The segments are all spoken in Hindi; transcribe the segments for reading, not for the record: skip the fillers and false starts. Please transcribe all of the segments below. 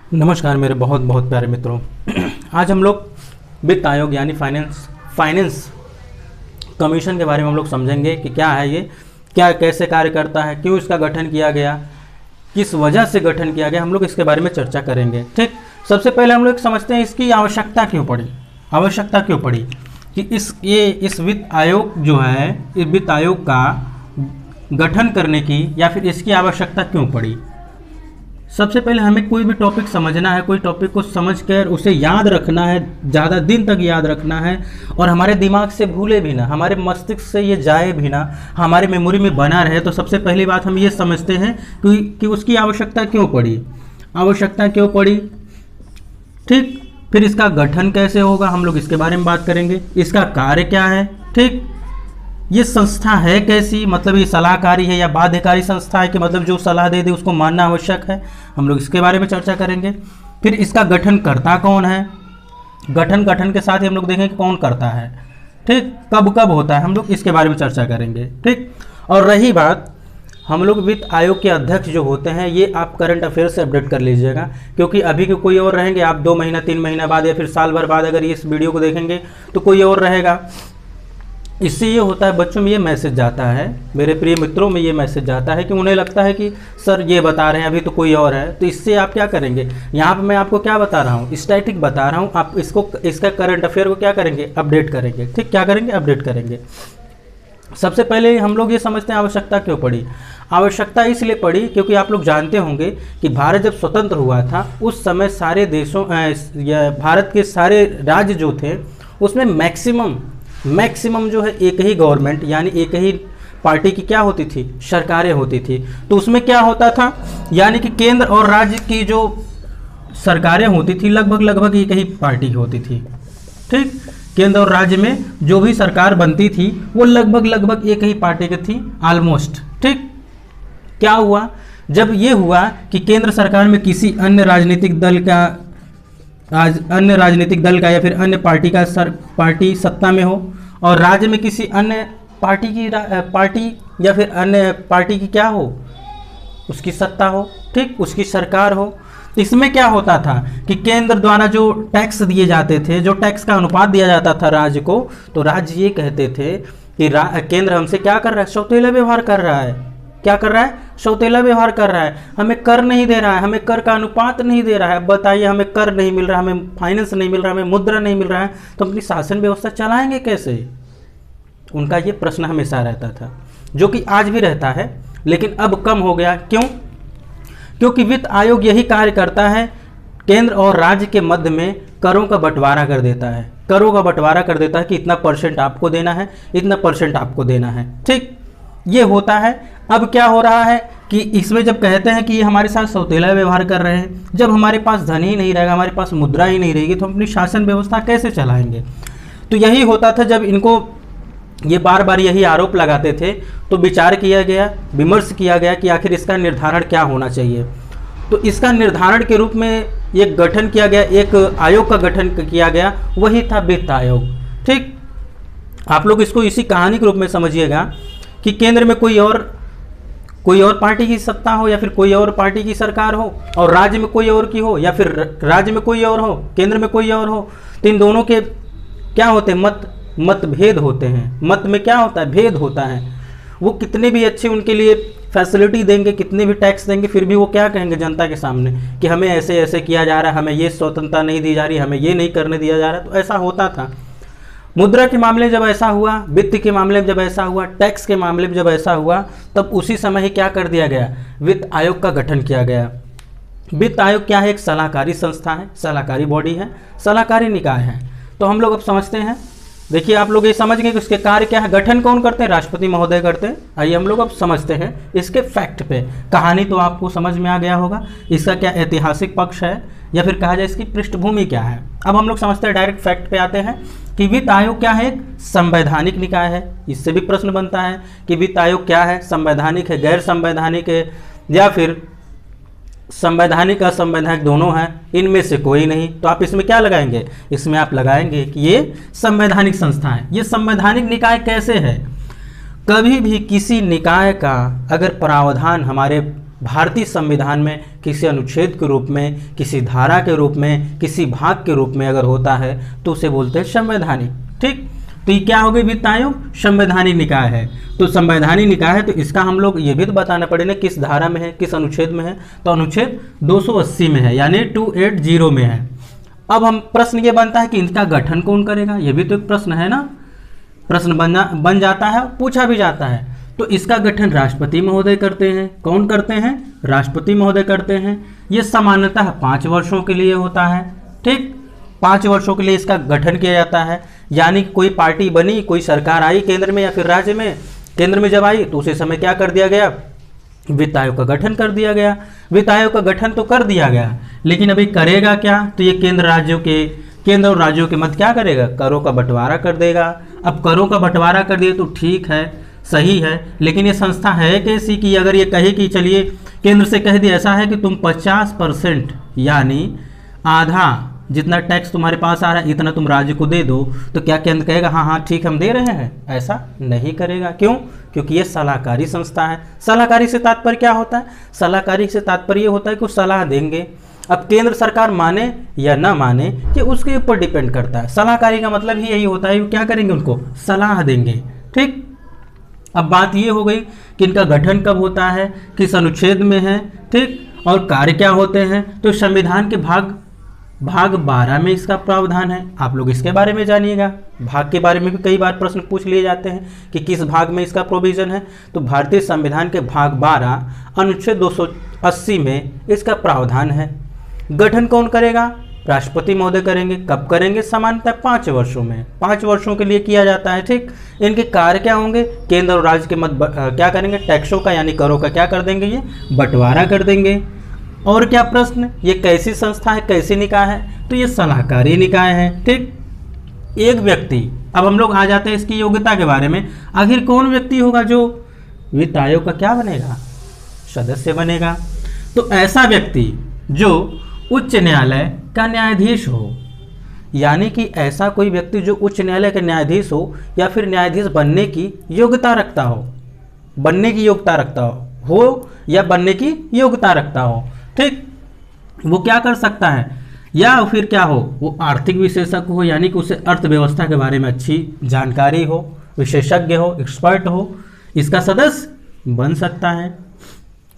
नमस्कार मेरे बहुत बहुत प्यारे मित्रों। आज हम लोग वित्त आयोग यानी फाइनेंस कमीशन के बारे में हम लोग समझेंगे कि क्या है ये, क्या कैसे कार्य करता है, क्यों इसका गठन किया गया, किस वजह से गठन किया गया, हम लोग इसके बारे में चर्चा करेंगे। ठीक, सबसे पहले हम लोग समझते हैं इसकी आवश्यकता क्यों पड़ी। आवश्यकता क्यों पड़ी कि इस वित्त आयोग जो है, इस वित्त आयोग का गठन करने की या फिर इसकी आवश्यकता क्यों पड़ी। सबसे पहले हमें कोई भी टॉपिक समझना है, कोई टॉपिक को समझकर उसे याद रखना है, ज़्यादा दिन तक याद रखना है और हमारे दिमाग से भूले भी ना, हमारे मस्तिष्क से ये जाए भी ना, हमारे मेमोरी में बना रहे। तो सबसे पहली बात हम ये समझते हैं कि उसकी आवश्यकता क्यों पड़ी। आवश्यकता क्यों पड़ी, ठीक। फिर इसका गठन कैसे होगा, हम लोग इसके बारे में बात करेंगे। इसका कार्य क्या है, ठीक। ये संस्था है कैसी, मतलब ये सलाहकारी है या बाध्यकारी संस्था है कि मतलब जो सलाह दे दे उसको मानना आवश्यक है, हम लोग इसके बारे में चर्चा करेंगे। फिर इसका गठन करता कौन है, गठन के साथ ही हम लोग देखेंगे कौन करता है, ठीक। कब कब होता है, हम लोग इसके बारे में चर्चा करेंगे, ठीक। और रही बात, हम लोग वित्त आयोग के अध्यक्ष जो होते हैं ये आप करंट अफेयर से अपडेट कर लीजिएगा, क्योंकि अभी के कोई और रहेंगे, आप 2 महीना 3 महीना बाद या फिर साल भर बाद अगर इस वीडियो को देखेंगे तो कोई और रहेगा। इससे ये होता है, बच्चों में ये मैसेज जाता है, मेरे प्रिय मित्रों में ये मैसेज जाता है कि उन्हें लगता है कि सर ये बता रहे हैं अभी तो कोई और है। तो इससे आप क्या करेंगे, यहाँ पर मैं आपको क्या बता रहा हूँ, स्टैटिक बता रहा हूँ, आप इसका करंट अफेयर को क्या करेंगे, अपडेट करेंगे, ठीक। क्या करेंगे, अपडेट करेंगे। सबसे पहले हम लोग ये समझते हैं आवश्यकता क्यों पड़ी। आवश्यकता इसलिए पड़ी क्योंकि आप लोग जानते होंगे कि भारत जब स्वतंत्र हुआ था उस समय सारे देशों भारत के सारे राज्य जो थे उसमें मैक्सिमम जो है एक ही गवर्नमेंट यानी एक ही पार्टी की क्या होती थी, सरकारें होती थी। तो उसमें क्या होता था, यानी कि केंद्र और राज्य की जो सरकारें होती थी लगभग एक ही पार्टी की होती थी, ठीक। केंद्र और राज्य में जो भी सरकार बनती थी वो लगभग एक ही पार्टी की थी, ऑलमोस्ट, ठीक। क्या हुआ, जब ये हुआ कि केंद्र सरकार में किसी अन्य राजनीतिक दल का या फिर अन्य पार्टी सत्ता में हो और राज्य में किसी अन्य पार्टी या फिर अन्य पार्टी की क्या हो, उसकी सत्ता हो, ठीक, उसकी सरकार हो। तो इसमें क्या होता था कि केंद्र द्वारा जो टैक्स दिए जाते थे, जो टैक्स का अनुपात दिया जाता था राज्य को, तो राज्य ये कहते थे कि केंद्र हमसे क्या कर रहा है, सौतेला व्यवहार कर रहा है। क्या कर रहा है, सौतेला व्यवहार कर रहा है, हमें कर नहीं दे रहा है, हमें कर का अनुपात नहीं दे रहा है। बताइए, हमें कर नहीं मिल रहा, हमें फाइनेंस नहीं मिल रहा, हमें मुद्रा नहीं मिल रहा है, तो अपनी शासन व्यवस्था चलाएंगे कैसे। उनका ये प्रश्न हमेशा रहता था, जो कि आज भी रहता है, लेकिन अब कम हो गया। क्यों, क्योंकि वित्त आयोग यही कार्य करता है, केंद्र और राज्य के मध्य में करों का बंटवारा कर देता है। करों का बंटवारा कर देता है कि इतना % आपको देना है, इतना % आपको देना है, ठीक। ये होता है। अब क्या हो रहा है कि इसमें जब कहते हैं कि ये हमारे साथ सौतेला व्यवहार कर रहे हैं, जब हमारे पास धन ही नहीं रहेगा, हमारे पास मुद्रा ही नहीं रहेगी, तो हम अपनी शासन व्यवस्था कैसे चलाएंगे। तो यही होता था, जब इनको ये बार बार यही आरोप लगाते थे तो विचार किया गया, विमर्श किया गया कि आखिर इसका निर्धारण क्या होना चाहिए। तो इसका निर्धारण के रूप में एक गठन किया गया, एक आयोग का गठन किया गया, वही था वित्त आयोग, ठीक। आप लोग इसको इसी कहानी के रूप में समझिएगा कि केंद्र में कोई और पार्टी की सत्ता हो या फिर कोई और पार्टी की सरकार हो और राज्य में कोई और की हो या फिर राज्य में कोई और हो, केंद्र में कोई और हो, तो इन दोनों के क्या होते हैं, मतभेद होते हैं। मत में क्या होता है, भेद होता है। वो कितने भी अच्छे उनके लिए फैसिलिटी देंगे, कितने भी टैक्स देंगे, फिर भी वो क्या कहेंगे जनता के सामने कि हमें ऐसे ऐसे किया जा रहा है, हमें ये स्वतंत्रता नहीं दी जा रही, हमें ये नहीं करने दिया जा रहा। तो ऐसा होता था। मुद्रा के मामले में जब ऐसा हुआ, वित्त के मामले में जब ऐसा हुआ, टैक्स के मामले में जब ऐसा हुआ, तब उसी समय ही क्या कर दिया गया, वित्त आयोग का गठन किया गया। वित्त आयोग क्या है, एक सलाहकारी संस्था है, सलाहकारी बॉडी है, सलाहकारी निकाय है। तो हम लोग अब समझते हैं, देखिए आप लोग ये समझ गए कि उसके कार्य क्या है। गठन कौन करते हैं, राष्ट्रपति महोदय करते हैं। आइए हम लोग अब समझते हैं इसके फैक्ट पे। कहानी तो आपको समझ में आ गया होगा, इसका क्या ऐतिहासिक पक्ष है या फिर कहा जाए इसकी पृष्ठभूमि क्या है। अब हम लोग समझते हैं, डायरेक्ट फैक्ट पे आते हैं कि वित्त आयोग क्या है, एक संवैधानिक निकाय है। इससे भी प्रश्न बनता है कि वित्त आयोग क्या है, संवैधानिक है, गैर संवैधानिक है, या फिर संवैधानिक असंवैधानिक दोनों हैं, इनमें से कोई नहीं। तो आप इसमें क्या लगाएंगे, इसमें आप लगाएंगे कि ये संवैधानिक संस्था है। ये संवैधानिक निकाय कैसे है, कभी भी किसी निकाय का अगर प्रावधान हमारे भारतीय संविधान में किसी अनुच्छेद के रूप में, किसी धारा के रूप में, किसी भाग के रूप में अगर होता है तो उसे बोलते हैं संवैधानिक। ठीक, तो ये क्या हो गई वित्त आयोग? संवैधानिक निकाय है। तो संवैधानिक निकाय है तो इसका हम लोग ये भी तो बताना पड़ेगा किस धारा में है, किस अनुच्छेद में है। तो अनुच्छेद 280 में है, यानी 280 में है। अब हम प्रश्न ये बनता है कि इनका गठन कौन करेगा, ये भी तो एक प्रश्न है ना, प्रश्न बन जाता है, पूछा भी जाता है। तो इसका गठन राष्ट्रपति महोदय करते हैं। कौन करते हैं? राष्ट्रपति महोदय करते हैं। ये सामान्यतः 5 वर्षों के लिए होता है। ठीक, 5 वर्षों के लिए इसका गठन किया जाता है। यानी कोई पार्टी बनी, कोई सरकार आई केंद्र में या फिर राज्य में, केंद्र में जब आई तो उसी समय क्या कर दिया गया? वित्त आयोग का गठन कर दिया गया। वित्त आयोग का गठन तो कर दिया गया, लेकिन अभी करेगा क्या? तो ये केंद्र और राज्यों के मध्य क्या करेगा? करों का बंटवारा कर देगा। अब करों का बंटवारा कर दिए तो ठीक है, सही है, लेकिन ये संस्था है कैसी कि अगर ये कहे कि चलिए केंद्र से कह दिया ऐसा है कि तुम 50% यानी आधा जितना टैक्स तुम्हारे पास आ रहा है इतना तुम राज्य को दे दो, तो क्या केंद्र कहेगा हाँ हाँ ठीक हम दे रहे हैं? ऐसा नहीं करेगा। क्यों? क्योंकि ये सलाहकारी संस्था है। सलाहकारी से तात्पर्य क्या होता है? सलाहकारी से तात्पर्य ये होता है कि सलाह देंगे। अब केंद्र सरकार माने या ना माने ये उसके ऊपर डिपेंड करता है। सलाहकारी का मतलब ही यही होता है, क्या करेंगे? उनको सलाह देंगे। ठीक, अब बात ये हो गई कि इनका गठन कब होता है, किस अनुच्छेद में है, ठीक, और कार्य क्या होते हैं। तो संविधान के भाग 12 में इसका प्रावधान है। आप लोग इसके बारे में जानिएगा। भाग के बारे में भी कई बार प्रश्न पूछ लिए जाते हैं कि किस भाग में इसका प्रोविजन है। तो भारतीय संविधान के भाग 12 अनुच्छेद 280 में इसका प्रावधान है। गठन कौन करेगा? राष्ट्रपति महोदय करेंगे। कब करेंगे? सामान्यतः 5 वर्षों में, 5 वर्षों के लिए किया जाता है। ठीक, इनके कार्य क्या होंगे? केंद्र और राज्य के मध्य क्या करेंगे? टैक्सों का यानी करों का क्या कर देंगे? ये बंटवारा कर देंगे। और क्या प्रश्न? ये कैसी संस्था है, कैसी निकाय है? तो ये सलाहकारी निकाय है। ठीक, एक व्यक्ति, अब हम लोग आ जाते हैं इसकी योग्यता के बारे में। आखिर कौन व्यक्ति होगा जो वित्त आयोग का क्या बनेगा? सदस्य बनेगा। तो ऐसा व्यक्ति जो उच्च न्यायालय का न्यायाधीश हो, यानी कि ऐसा कोई व्यक्ति जो उच्च न्यायालय का न्यायाधीश हो या फिर न्यायाधीश बनने की योग्यता रखता हो, बनने की योग्यता रखता हो या बनने की योग्यता रखता हो। ठीक, वो क्या कर सकता है? या फिर क्या हो? वो आर्थिक विशेषज्ञ हो, यानी कि उसे अर्थव्यवस्था के बारे में अच्छी जानकारी हो, विशेषज्ञ हो, एक्सपर्ट हो, इसका सदस्य बन सकता है।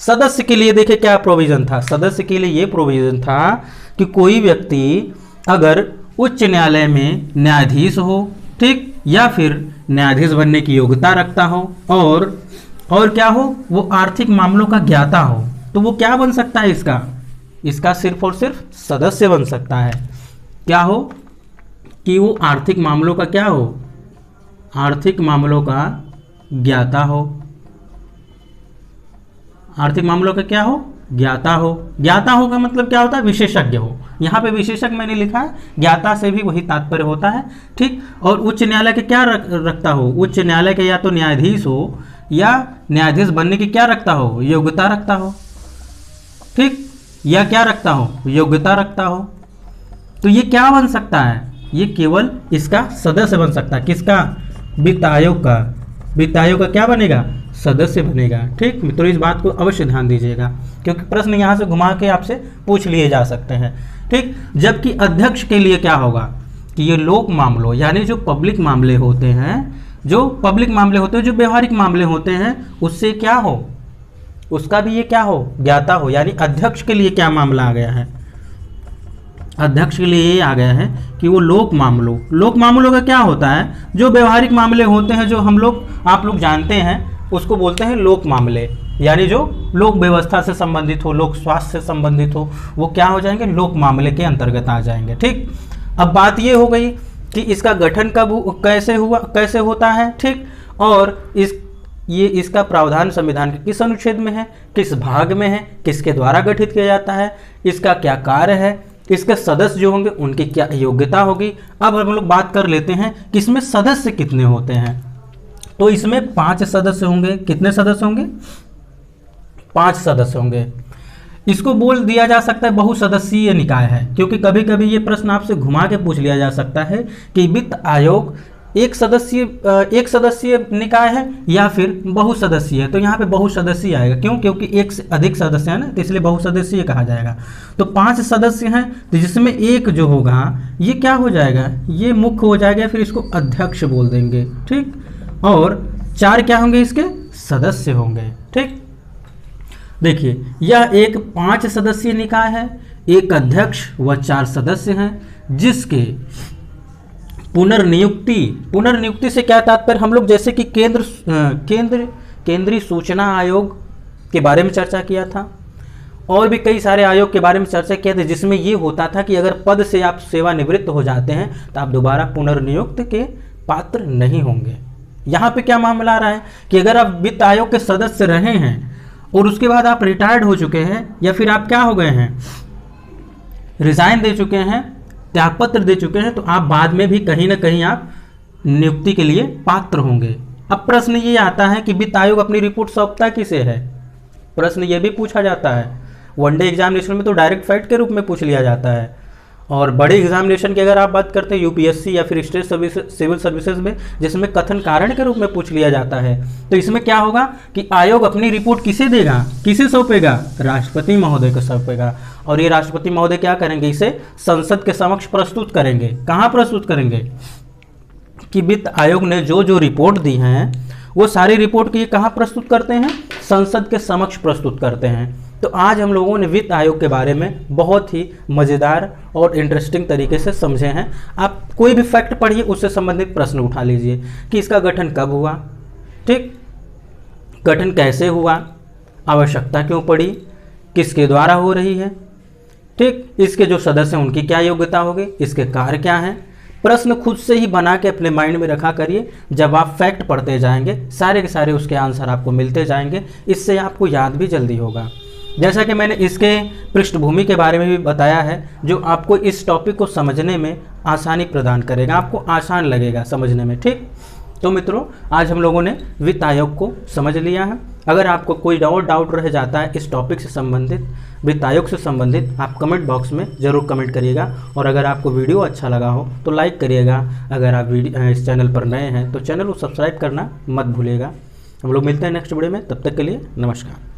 सदस्य के लिए देखिए क्या प्रोविजन था। सदस्य के लिए ये प्रोविजन था कि कोई व्यक्ति अगर उच्च न्यायालय में न्यायाधीश हो, ठीक, या फिर न्यायाधीश बनने की योग्यता रखता हो और क्या हो? वो आर्थिक मामलों का ज्ञाता हो, तो वो क्या बन सकता है? इसका सिर्फ और सिर्फ सदस्य बन सकता है। क्या हो? कि वो आर्थिक मामलों का क्या हो? आर्थिक मामलों का ज्ञाता हो। आर्थिक मामलों का क्या हो? ज्ञाता हो। ज्ञाता हो का मतलब क्या होता है? विशेषज्ञ हो। यहाँ पे विशेषज्ञ मैंने लिखा है, ज्ञाता से भी वही तात्पर्य होता है। ठीक, और उच्च न्यायालय के क्या रखता हो? उच्च न्यायालय के या तो न्यायाधीश हो या न्यायाधीश बनने की क्या रखता हो? योग्यता रखता हो। ठीक, या क्या रखता हो? योग्यता रखता हो। तो ये क्या बन सकता है? ये केवल इसका सदस्य बन सकता है। किसका? वित्त आयोग का। वित्त आयोग का क्या बनेगा? सदस्य बनेगा। ठीक मित्रों, इस बात को अवश्य ध्यान दीजिएगा क्योंकि प्रश्न यहाँ से घुमा के आपसे पूछ लिए जा सकते हैं। ठीक, जबकि अध्यक्ष के लिए क्या होगा कि ये लोक मामलों यानी जो पब्लिक मामले होते हैं, जो व्यवहारिक मामले होते हैं, उससे क्या हो? उसका भी ये क्या हो? ज्ञाता हो। यानी अध्यक्ष के लिए क्या मामला आ गया है? अध्यक्ष के लिए ये आ गया है कि वो लोक मामलों का क्या होता है? जो व्यवहारिक मामले होते हैं, जो आप लोग जानते हैं, उसको बोलते हैं लोक मामले। यानी जो लोक व्यवस्था से संबंधित हो, लोक स्वास्थ्य से संबंधित हो, वो क्या हो जाएंगे? लोक मामले के अंतर्गत आ जाएंगे। ठीक, अब बात ये हो गई कि इसका गठन कब कैसे होता है। ठीक, और इसका प्रावधान संविधान के किस अनुच्छेद में है, किस भाग में है, किसके द्वारा गठित किया जाता है, इसका क्या कार्य है, इसके सदस्य जो होंगे उनकी क्या योग्यता होगी। अब हम लोग बात कर लेते हैं कि इसमें सदस्य कितने होते हैं। तो इसमें 5 सदस्य होंगे। कितने सदस्य होंगे? 5 सदस्य होंगे। इसको बोल दिया जा सकता है बहुसदस्यीय निकाय है, क्योंकि कभी कभी ये प्रश्न आपसे घुमा के पूछ लिया जा सकता है कि वित्त आयोग एक सदस्यीय निकाय है या फिर बहुसदस्यीय है। तो यहाँ पे बहुसदस्यीय आएगा, क्यों? क्योंकि एक से अधिक सदस्य है ना, तो इसलिए बहुसदस्यीय कहा जाएगा। तो 5 सदस्य हैं, तो जिसमें एक जो होगा ये क्या हो जाएगा, ये मुख्य हो जाएगा, फिर इसको अध्यक्ष बोल देंगे, ठीक। और 4 क्या होंगे, इसके सदस्य होंगे, ठीक। देखिए यह एक 5 सदस्यीय निकाय है, एक अध्यक्ष व 4 सदस्य हैं, जिसके पुनर्नियुक्ति से क्या तात्पर्य, हम लोग जैसे कि केंद्रीय सूचना आयोग के बारे में चर्चा किया था, और भी कई सारे आयोग के बारे में चर्चा किया था, जिसमें ये होता था कि अगर पद से आप सेवानिवृत्त हो जाते हैं तो आप दोबारा पुनर्नियुक्त के पात्र नहीं होंगे। यहाँ पे क्या मामला आ रहा है कि अगर आप वित्त आयोग के सदस्य रहे हैं और उसके बाद आप रिटायर्ड हो चुके हैं, या फिर आप क्या हो गए हैं, रिजाइन दे चुके हैं, त्यागपत्र दे चुके हैं, तो आप बाद में भी कहीं ना कहीं आप नियुक्ति के लिए पात्र होंगे। अब प्रश्न ये आता है कि वित्त आयोग अपनी रिपोर्ट सौंपता किसे है, प्रश्न ये भी पूछा जाता है। वनडे एग्जामिनेशन में तो डायरेक्ट फैक्ट के रूप में पूछ लिया जाता है, और बड़े एग्जामिनेशन की अगर आप बात करते हैं यूपीएससी या फिर स्टेट सिविल सर्विसेज में, जिसमें कथन कारण के रूप में पूछ लिया जाता है, तो इसमें क्या होगा कि आयोग अपनी रिपोर्ट किसे देगा, किसे सौंपेगा, राष्ट्रपति महोदय को सौंपेगा। और ये राष्ट्रपति महोदय क्या करेंगे, इसे संसद के समक्ष प्रस्तुत करेंगे। कहाँ प्रस्तुत करेंगे कि वित्त आयोग ने जो जो रिपोर्ट दी हैं वो सारी रिपोर्ट की कहाँ प्रस्तुत करते हैं, संसद के समक्ष प्रस्तुत करते हैं। तो आज हम लोगों ने वित्त आयोग के बारे में बहुत ही मज़ेदार और इंटरेस्टिंग तरीके से समझे हैं। आप कोई भी फैक्ट पढ़िए, उससे संबंधित प्रश्न उठा लीजिए कि इसका गठन कब हुआ, ठीक, गठन कैसे हुआ, आवश्यकता क्यों पड़ी, किसके द्वारा हो रही है, ठीक, इसके जो सदस्य हैं उनकी क्या योग्यता होगी, इसके कार्य क्या हैं। प्रश्न खुद से ही बना के अपने माइंड में रखा करिए। जब आप फैक्ट पढ़ते जाएंगे सारे के सारे उसके आंसर आपको मिलते जाएंगे, इससे आपको याद भी जल्दी होगा। जैसा कि मैंने इसके पृष्ठभूमि के बारे में भी बताया है, जो आपको इस टॉपिक को समझने में आसानी प्रदान करेगा, आपको आसान लगेगा समझने में, ठीक। तो मित्रों, आज हम लोगों ने वित्त आयोग को समझ लिया है। अगर आपको कोई और डाउट रह जाता है इस टॉपिक से संबंधित, वित्त आयोग से संबंधित, आप कमेंट बॉक्स में ज़रूर कमेंट करिएगा। और अगर आपको वीडियो अच्छा लगा हो तो लाइक करिएगा। अगर आप इस चैनल पर नए हैं तो चैनल को सब्सक्राइब करना मत भूलिएगा। हम लोग मिलते हैं नेक्स्ट वीडियो में, तब तक के लिए नमस्कार।